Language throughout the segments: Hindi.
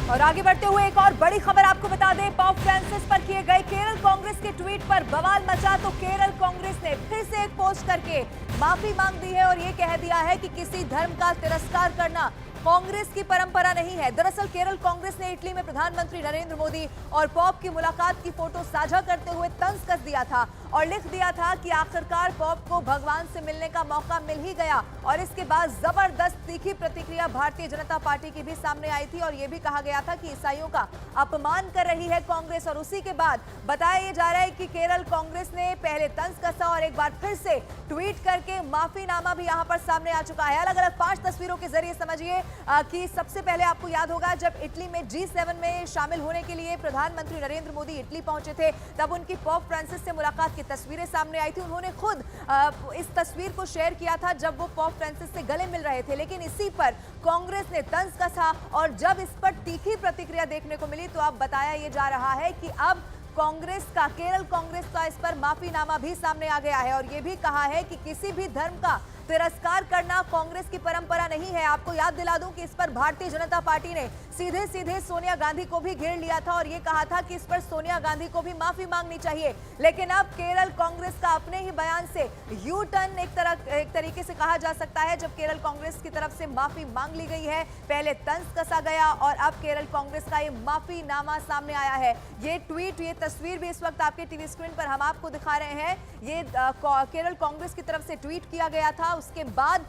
और आगे बढ़ते हुए एक और बड़ी खबर आपको बता दें, पोप फ्रांसिस पर किए गए केरल कांग्रेस के ट्वीट पर बवाल मचा तो केरल कांग्रेस ने फिर से एक पोस्ट करके माफी मांग दी है और ये कह दिया है कि किसी धर्म का तिरस्कार करना कांग्रेस की परंपरा नहीं है। दरअसल केरल कांग्रेस ने इटली में प्रधानमंत्री नरेंद्र मोदी और पोप की मुलाकात की फोटो साझा करते हुए तंज कस दिया था और लिख दिया था कि आखिरकार पोप को भगवान से मिलने का मौका मिल ही गया। और इसके बाद जबरदस्त तीखी प्रतिक्रिया भारतीय जनता पार्टी की भी सामने आई थी और यह भी कहा गया था कि ईसाइयों का अपमान कर रही है कांग्रेस। और उसी के बाद बताया जा रहा है कि केरल कांग्रेस ने पहले तंज कसा और एक बार फिर से ट्वीट करके माफीनामा भी यहां पर सामने आ चुका है। अलग अलग 5 तस्वीरों के जरिए समझिए कि सबसे पहले आपको याद होगा जब इटली में G7 में शामिल होने के लिए प्रधानमंत्री नरेंद्र मोदी इटली पहुंचे थे, तब उनकी पोप फ्रांसिस से मुलाकात की तस्वीरें सामने आई थी। उन्होंने खुद इस तस्वीर को शेयर किया था जब वो पोप फ्रांसिस से गले मिल रहे थे, लेकिन इसी पर कांग्रेस ने तंज कसा और जब इस पर तीखी प्रतिक्रिया देखने को मिली तो अब बताया यह जा रहा है कि अब कांग्रेस का, केरल कांग्रेस का इस पर माफीनामा भी सामने आ गया है और यह भी कहा है कि किसी भी धर्म का तिरस्कार करना कांग्रेस की परंपरा नहीं है। आपको याद दिला दूं कि इस पर भारतीय जनता पार्टी ने सीधे सीधे सोनिया गांधी को भी घेर लिया था और यह कहा था कि इस पर सोनिया गांधी को भी माफी मांगनी चाहिए। लेकिन अब केरल कांग्रेस का अपने ही बयान से यू टर्न एक तरीके से कहा जा सकता है, जब केरल कांग्रेस की तरफ से माफी मांग ली गई है। पहले तंज कसा गया और अब केरल कांग्रेस का ये माफीनामा सामने आया है। ये ट्वीट, ये तस्वीर भी इस वक्त आपके टीवी स्क्रीन पर हम आपको दिखा रहे हैं। ये केरल कांग्रेस की तरफ से ट्वीट किया गया था। उसके बाद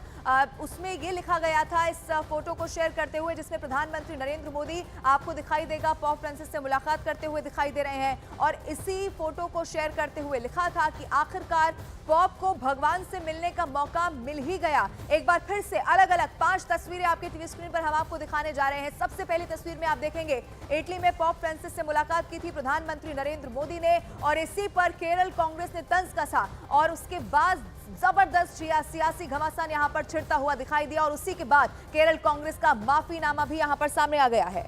उसमें ये लिखा गया था इस फोटो को शेयर करते हुए, जिसमें प्रधानमंत्री नरेंद्र मोदी आपको दिखाई देगा पोप फ्रांसिस से मुलाकात करते हुए दिखाई दे रहे हैं और इसी फोटो को शेयर करते हुए लिखा था कि आखिरकार पोप को भगवान से मिलने का मौका मिल ही गया। एक बार फिर से अलग अलग 5 तस्वीरें आपके टीवी स्क्रीन पर हम आपको दिखाने जा रहे हैं। सबसे पहली तस्वीर में आप देखेंगे इटली में पोप फ्रांसिस से मुलाकात की थी प्रधानमंत्री नरेंद्र मोदी ने और इसी पर केरल कांग्रेस ने तंज कसा और उसके बाद जबरदस्त सियासी घमासान यहां पर छिड़ता हुआ दिखाई दिया और उसी के बाद केरल कांग्रेस का माफीनामा भी यहां पर सामने आ गया है।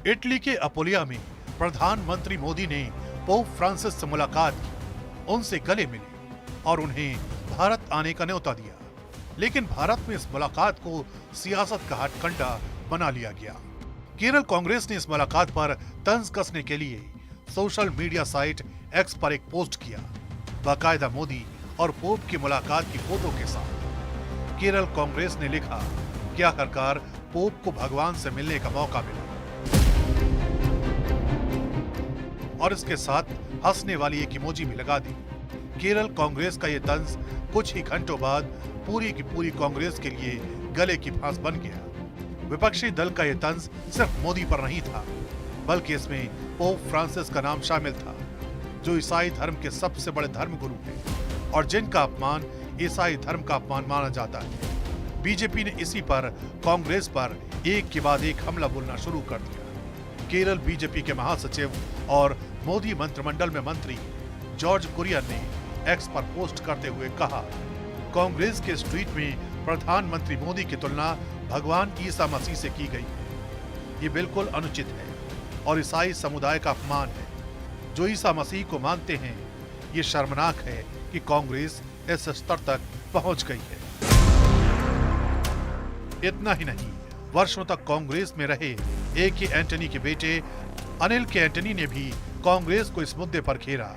इटली के अपोलिया में प्रधानमंत्री मोदी ने पोप फ्रांसिस से मुलाकात की, उनसे गले मिले और उन्हें भारत आने का न्योता दिया। लेकिन भारत में इस मुलाकात को सियासत का हथकंडा बना लिया गया। केरल कांग्रेस ने इस मुलाकात पर तंज कसने के लिए सोशल मीडिया साइट एक्स पर एक पोस्ट किया, बाकायदा मोदी और पोप की मुलाकात की फोटो के साथ। केरल कांग्रेस ने लिखा कि आखिरकार पोप को भगवान से मिलने का मौका मिला और इसके साथ हंसने वाली एक इमोजी भी लगा दी। केरल कांग्रेस का यह तंज कुछ ही घंटों बाद पूरी की पूरी कांग्रेस के लिए गले की फांस बन गया। विपक्षी दल का यह तंज सिर्फ मोदी पर नहीं था, बल्कि इसमें पोप फ्रांसिस का नाम शामिल था, जो ईसाई धर्म के सबसे बड़े धर्मगुरु हैं और जिनका अपमान ईसाई धर्म का अपमान माना जाता है। बीजेपी ने इसी पर कांग्रेस पर एक के बाद एक हमला बोलना शुरू कर दिया। केरल बीजेपी के महासचिव और मोदी मंत्रिमंडल में मंत्री जॉर्ज कुरियन ने एक्स पर पोस्ट करते हुए कहा, कांग्रेस के इस ट्वीट में प्रधानमंत्री मोदी की तुलना भगवान ईसा मसीह से की गई है। ये बिल्कुल अनुचित है और ईसाई समुदाय का अपमान है। जो ईसा मसीह को मानते हैं, ये शर्मनाक है कि कांग्रेस इस स्तर तक पहुंच गई है। इतना ही नहीं, वर्षों तक कांग्रेस में रहे A.K. एंटनी के बेटे अनिल के एंटनी ने भी कांग्रेस को इस मुद्दे पर घेरा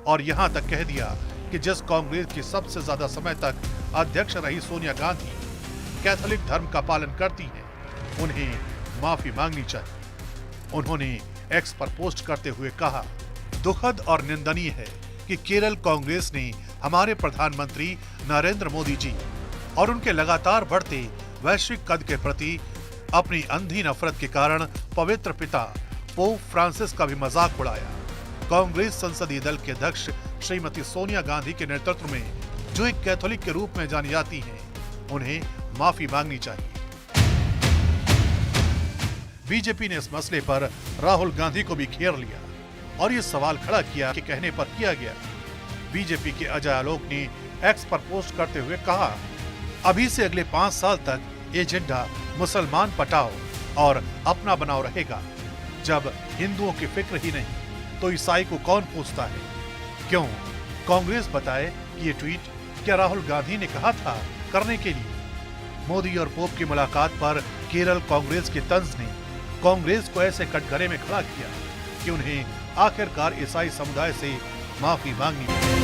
और यहां तक कह दिया कि जिस कांग्रेस की सबसे ज्यादा समय तक अध्यक्ष रही सोनिया गांधी कैथोलिक धर्म का पालन करती हैं, उन्हें माफी मांगनी चाहिए। उन्होंने एक्स पर पोस्ट करते हुए कहा, दुखद और निंदनीय है कि केरल कांग्रेस ने हमारे प्रधानमंत्री नरेंद्र मोदी जी और उनके लगातार बढ़ते वैश्विक कद के प्रति अपनी अंधी नफरत के कारण पवित्र पिता पोप फ्रांसिस का भी मजाक उड़ाया। कांग्रेस संसदीय दल के अध्यक्ष श्रीमती सोनिया गांधी के नेतृत्व में, जो एक कैथोलिक के रूप में जानी जाती हैं, उन्हें माफी मांगनी चाहिए। बीजेपी ने इस मसले पर राहुल गांधी को भी घेर लिया और ये सवाल खड़ा किया कि कहने पर किया गया। बीजेपी के अजय आलोक ने एक्स पर पोस्ट करते हुए कहा, अभी से अगले 5 साल तक ये झंडा मुसलमान पटाओ और अपना बनाओ रहेगा। जब हिंदुओं की फिक्र ही नहीं तो ईसाई को कौन पूछता है? क्यों? कांग्रेस बताए कि ये ट्वीट क्या राहुल गांधी ने कहा था करने के लिए। मोदी और पोप की मुलाकात पर केरल कांग्रेस के तंज ने कांग्रेस को ऐसे कटघरे में खड़ा किया कि उन्हें आखिरकार ईसाई समुदाय से माफी मांगनी पड़ी।